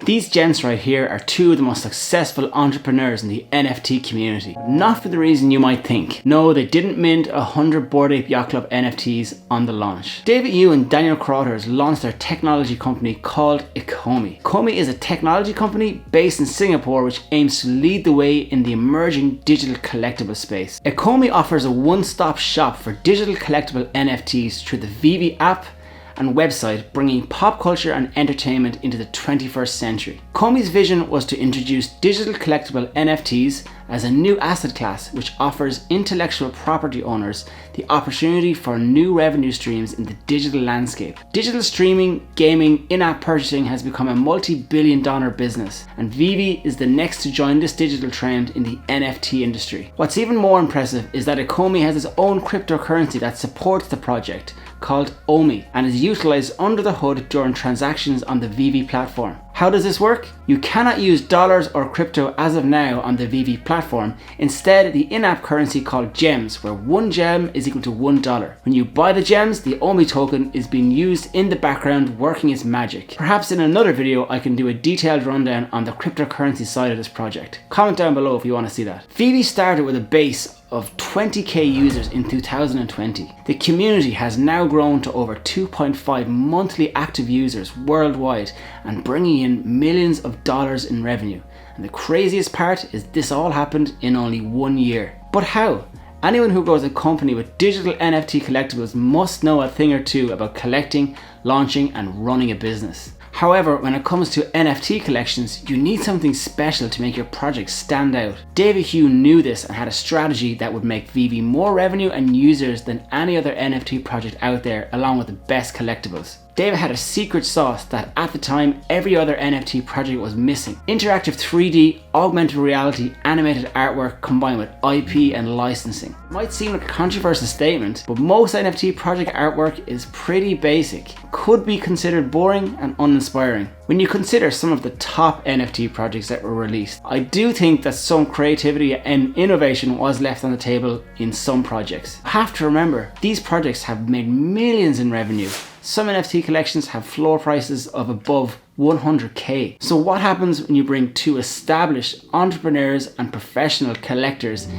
These gents right here are two of the most successful entrepreneurs in the NFT community. Not for the reason you might think. No, they didn't mint 100 Bored Ape Yacht Club NFTs on the launch. Yu and Daniel Crothers launched their technology company called Ecomi. Ecomi is a technology company based in Singapore which aims to lead the way in the emerging digital collectible space. Ecomi offers a one-stop shop for digital collectible NFTs through the Veve app and website, bringing pop culture and entertainment into the 21st century. Ecomi's vision was to introduce digital collectible NFTs as a new asset class which offers intellectual property owners the opportunity for new revenue streams in the digital landscape. Digital streaming, gaming, in-app purchasing has become a multi-billion-dollar business, and Veve is the next to join this digital trend in the NFT industry. What's even more impressive is that Ecomi has its own cryptocurrency that supports the project, called OMI, and is utilized under the hood during transactions on the Veve platform. How does this work? You cannot use dollars or crypto as of now on the Veve platform. Instead, the in-app currency called gems, where one gem is equal to $1. When you buy the gems, the OMI token is being used in the background working its magic. Perhaps in another video I can do a detailed rundown on the cryptocurrency side of this project. Comment down below if you want to see that. Veve started with a base of 20k users in 2020. The community has now grown to over 2.5 monthly active users worldwide and bringing in millions of dollars in revenue. And the craziest part is this all happened in only 1 year. But how? Anyone who grows a company with digital NFT collectibles must know a thing or two about collecting, launching, and running a business. However, when it comes to NFT collections, you need something special to make your project stand out. Yu knew this and had a strategy that would make Veve more revenue and users than any other NFT project out there, along with the best collectibles. David had a secret sauce that at the time every other NFT project was missing. Interactive 3D, augmented reality, animated artwork combined with IP and licensing. It might seem like a controversial statement, but most NFT project artwork is pretty basic. Could be considered boring and uninspiring. When you consider some of the top NFT projects that were released, I do think that some creativity and innovation was left on the table in some projects. You have to remember, these projects have made millions in revenue. Some NFT collections have floor prices of above 100k. So what happens when you bring two established entrepreneurs and professional collectors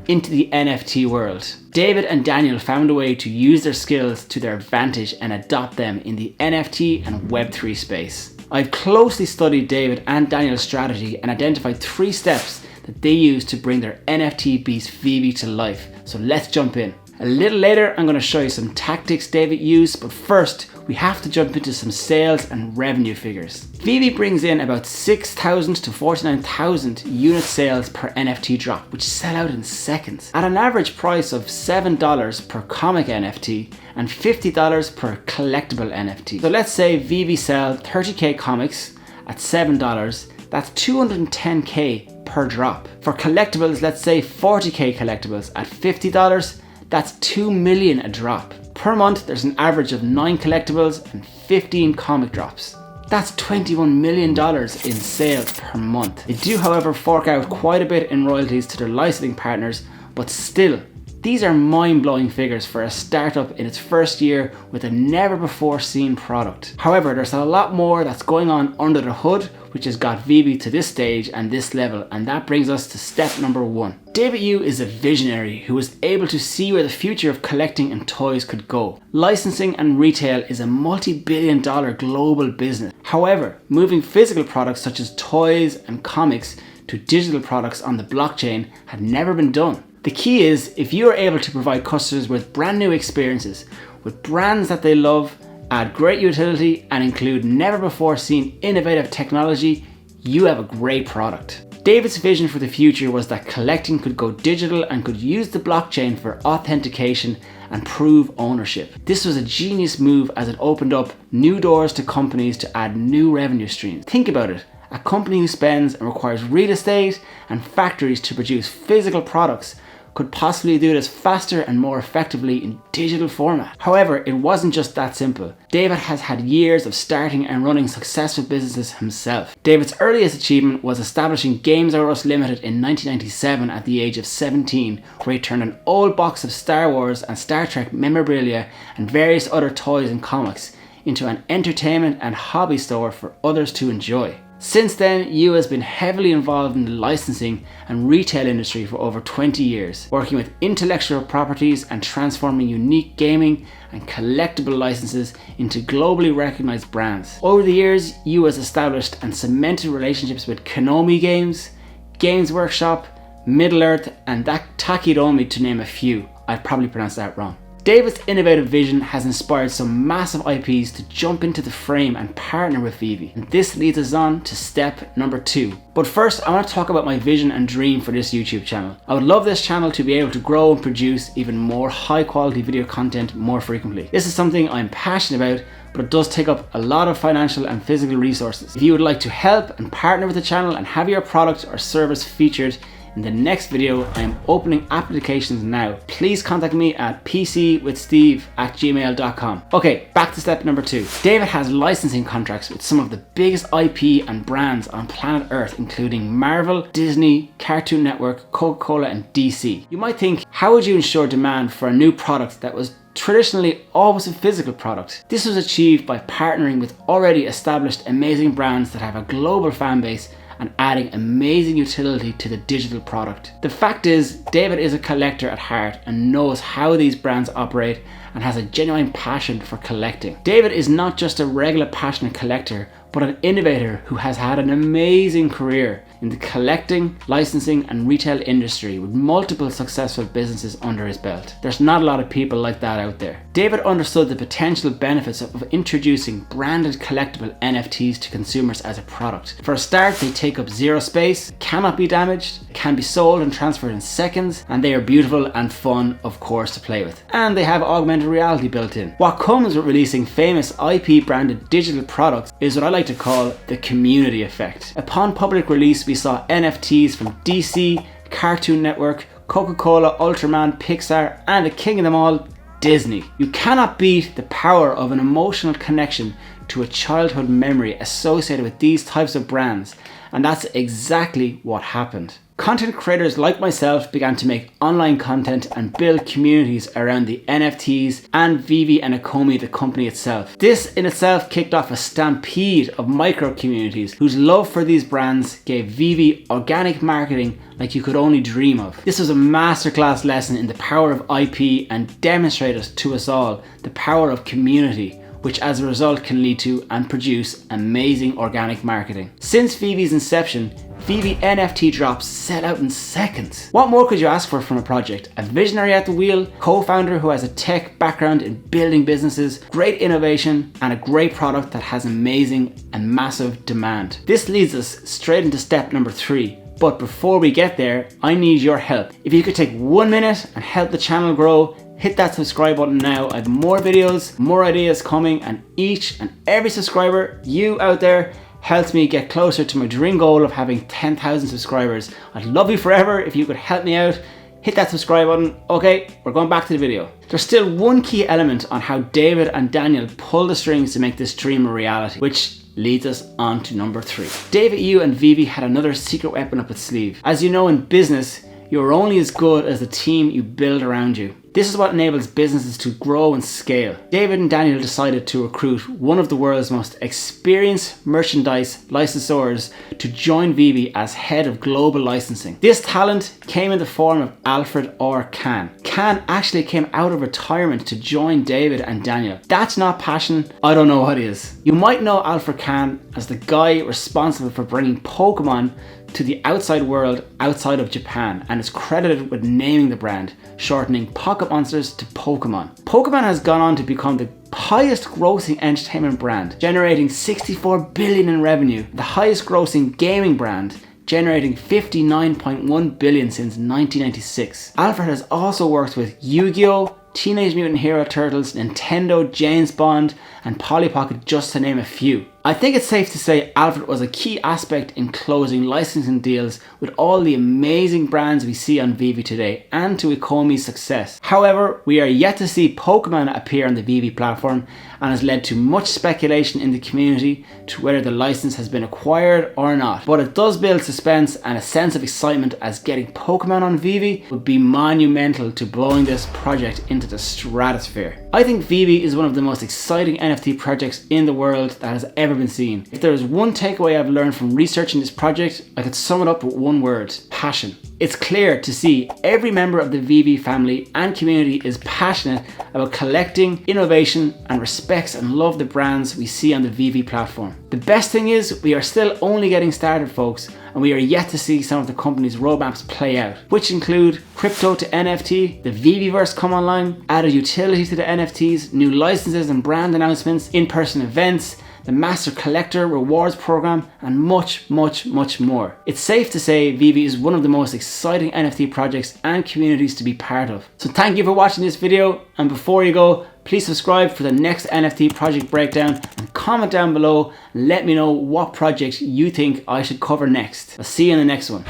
into the NFT world? David and Daniel found a way to use their skills to their advantage and adopt them in the NFT and Web3 space. I've closely studied David and Daniel's strategy and identified 3 steps that they use to bring their NFT beast Veve to life. So let's jump in. A little later, I'm going to show you some tactics David used, but first, we have to jump into some sales and revenue figures. Veve brings in about 6,000 to 49,000 unit sales per NFT drop, which sell out in seconds, at an average price of $7 per comic NFT and $50 per collectible NFT. So let's say Veve sell 30k comics at $7, that's 210k per drop. For collectibles, let's say 40k collectibles at $50, that's 2 million a drop. Per month, there's an average of 9 collectibles and 15 comic drops. That's $21 million in sales per month. They do, however, fork out quite a bit in royalties to their licensing partners, but still, these are mind-blowing figures for a startup in its first year with a never-before-seen product. However, there's a lot more that's going on under the hood, which has got Veve to this stage and this level, and that brings us to step number 1. Yu is a visionary who was able to see where the future of collecting and toys could go. Licensing and retail is a multi-billion-dollar global business. However, moving physical products such as toys and comics to digital products on the blockchain had never been done. The key is, if you are able to provide customers with brand new experiences, with brands that they love, add great utility, and include never before seen innovative technology, you have a great product. David's vision for the future was that collecting could go digital and could use the blockchain for authentication and prove ownership. This was a genius move as it opened up new doors to companies to add new revenue streams. Think about it. A company who spends and requires real estate and factories to produce physical products could possibly do this faster and more effectively in digital format. However, it wasn't just that simple. David has had years of starting and running successful businesses himself. David's earliest achievement was establishing Games R Us Limited in 1997 at the age of 17, where he turned an old box of Star Wars and Star Trek memorabilia and various other toys and comics into an entertainment and hobby store for others to enjoy. Since then, Yu has been heavily involved in the licensing and retail industry for over 20 years, working with intellectual properties and transforming unique gaming and collectible licenses into globally recognized brands. Over the years, Yu has established and cemented relationships with Ecomi Games, Games Workshop, Middle-earth, and Takidomi, to name a few. I'd probably pronounce that wrong. David's innovative vision has inspired some massive IPs to jump into the frame and partner with Veve, and this leads us on to step number 2. But first, I want to talk about my vision and dream for this YouTube channel. I would love this channel to be able to grow and produce even more high quality video content more frequently. This is something I'm passionate about, but it does take up a lot of financial and physical resources. If you would like to help and partner with the channel and have your product or service featured in the next video, I am opening applications now. Please contact me at pcwithsteve@gmail.com. Okay, back to step number 2. David has licensing contracts with some of the biggest IP and brands on planet Earth, including Marvel, Disney, Cartoon Network, Coca-Cola, and DC. You might think, how would you ensure demand for a new product that was traditionally always a physical product? This was achieved by partnering with already established amazing brands that have a global fan base and adding amazing utility to the digital product. The fact is, David is a collector at heart and knows how these brands operate and has a genuine passion for collecting. David is not just a regular passionate collector, but an innovator who has had an amazing career in the collecting, licensing, and retail industry with multiple successful businesses under his belt. There's not a lot of people like that out there. David understood the potential benefits of introducing branded collectible NFTs to consumers as a product. For a start, they take up zero space, cannot be damaged, can be sold and transferred in seconds, and they are beautiful and fun, of course, to play with. And they have augmented reality built in. What comes with releasing famous IP branded digital products is what I like to call the community effect. Upon public release, we saw NFTs from DC, Cartoon Network, Coca-Cola, Ultraman, Pixar, and the king of them all, Disney. You cannot beat the power of an emotional connection to a childhood memory associated with these types of brands, and that's exactly what happened. Content creators like myself began to make online content and build communities around the NFTs and Veve and Ecomi, the company itself. This in itself kicked off a stampede of micro communities whose love for these brands gave Veve organic marketing like you could only dream of. This was a masterclass lesson in the power of IP and demonstrated to us all the power of community, which as a result can lead to and produce amazing organic marketing. Since Veve's inception, Veve NFT drops sell out in seconds. What more could you ask for from a project? A visionary at the wheel, co-founder who has a tech background in building businesses, great innovation, and a great product that has amazing and massive demand. This leads us straight into step number 3. But before we get there, I need your help. If you could take 1 minute and help the channel grow, hit that subscribe button now. I have more videos, more ideas coming, and each and every subscriber, you out there, helps me get closer to my dream goal of having 10,000 subscribers. I'd love you forever if you could help me out. Hit that subscribe button. Okay, we're going back to the video. There's still one key element on how David and Daniel pull the strings to make this dream a reality, which leads us on to number 3. David, Yu, and Veve had another secret weapon up its sleeve. As you know, in business, you're only as good as the team you build around you. This is what enables businesses to grow and scale. David and Daniel decided to recruit one of the world's most experienced merchandise licensors to join Veve as head of global licensing. This talent came in the form of Alfred or Can. Can actually came out of retirement to join David and Daniel. That's not passion, I don't know what is. You might know Alfred Can as the guy responsible for bringing Pokemon to the outside world outside of Japan, and is credited with naming the brand, shortening Pocket Monsters to Pokemon. Pokemon has gone on to become the highest grossing entertainment brand, generating 64 billion in revenue, the highest grossing gaming brand, generating 59.1 billion since 1996. Alfred has also worked with Yu-Gi-Oh!, Teenage Mutant Hero Turtles, Nintendo, James Bond, and Polly Pocket, just to name a few. I think it's safe to say Alfred was a key aspect in closing licensing deals with all the amazing brands we see on Veve today, and to Ecomi's success. However, we are yet to see Pokemon appear on the Veve platform, and has led to much speculation in the community to whether the license has been acquired or not. But it does build suspense and a sense of excitement, as getting Pokemon on Veve would be monumental to blowing this project into the stratosphere. I think Veve is one of the most exciting NFT projects in the world that has ever been seen. If there is one takeaway I've learned from researching this project, I could sum it up with one word: passion. It's clear to see every member of the Veve family and community is passionate about collecting, innovation, and respects and love the brands we see on the Veve platform. The best thing is we are still only getting started, folks, and we are yet to see some of the company's roadmaps play out, which include crypto to NFT, the Veveverse come online, added utility to the NFTs, new licenses and brand announcements, in-person events, the Master Collector Rewards program, and much more. It's safe to say Veve is one of the most exciting NFT projects and communities to be part of. So thank you for watching this video, and before you go, please subscribe for the next NFT project breakdown and comment down below and let me know what project you think I should cover next. I'll see you in the next one.